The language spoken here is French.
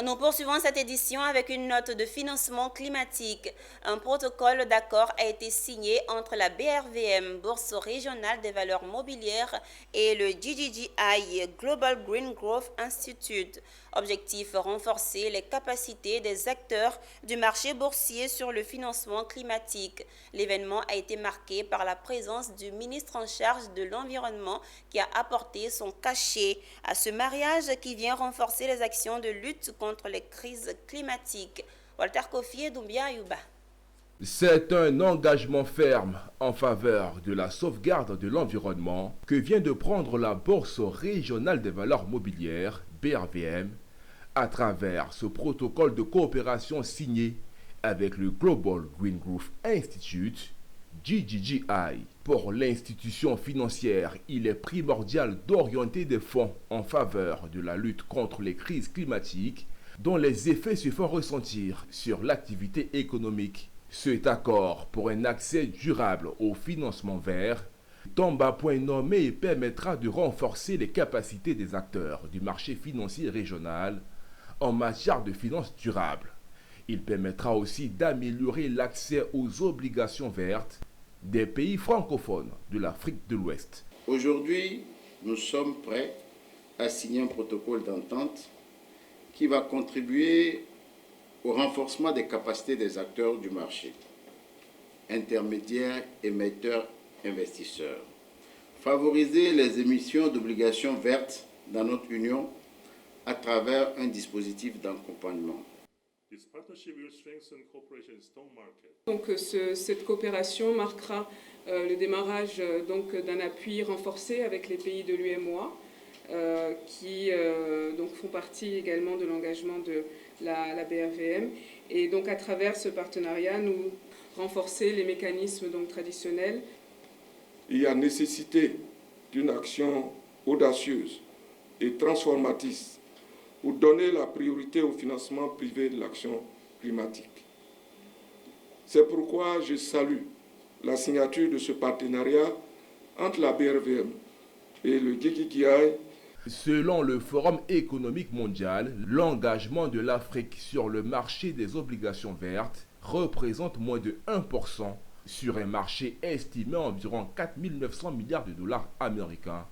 Nous poursuivons cette édition avec une note de financement climatique. Un protocole d'accord a été signé entre la BRVM, Bourse régionale des valeurs mobilières, et le GGGI, Global Green Growth Institute. Objectif, renforcer les capacités des acteurs du marché boursier sur le financement climatique. L'événement a été marqué par la présence du ministre en charge de l'environnement qui a apporté son cachet à ce mariage qui vient renforcer les actions de lutte contre les crises climatiques. Walter Kofi et Doumbia Ayuba. C'est un engagement ferme en faveur de la sauvegarde de l'environnement que vient de prendre la Bourse régionale des valeurs mobilières, BRVM, à travers ce protocole de coopération signé avec le Global Green Growth Institute, GGGI. Pour l'institution financière, il est primordial d'orienter des fonds en faveur de la lutte contre les crises climatiques dont les effets se font ressentir sur l'activité économique. Cet accord pour un accès durable au financement vert tombe à point nommé et permettra de renforcer les capacités des acteurs du marché financier régional en matière de finances durables. Il permettra aussi d'améliorer l'accès aux obligations vertes des pays francophones de l'Afrique de l'Ouest. Aujourd'hui, nous sommes prêts à signer un protocole d'entente qui va contribuer au renforcement des capacités des acteurs du marché, intermédiaires, émetteurs, investisseurs. Favoriser les émissions d'obligations vertes dans notre Union à travers un dispositif d'accompagnement. Donc, cette coopération marquera le démarrage d'un appui renforcé avec les pays de l'UMOA qui font partie également de l'engagement de la BRVM. Et donc à travers ce partenariat, nous renforcer les mécanismes traditionnels. Il y a nécessité d'une action audacieuse et transformatrice pour donner la priorité au financement privé de l'action climatique. C'est pourquoi je salue la signature de ce partenariat entre la BRVM et le GGGI. Selon le Forum économique mondial, l'engagement de l'Afrique sur le marché des obligations vertes représente moins de 1% sur un marché estimé à environ 4 900 milliards de dollars américains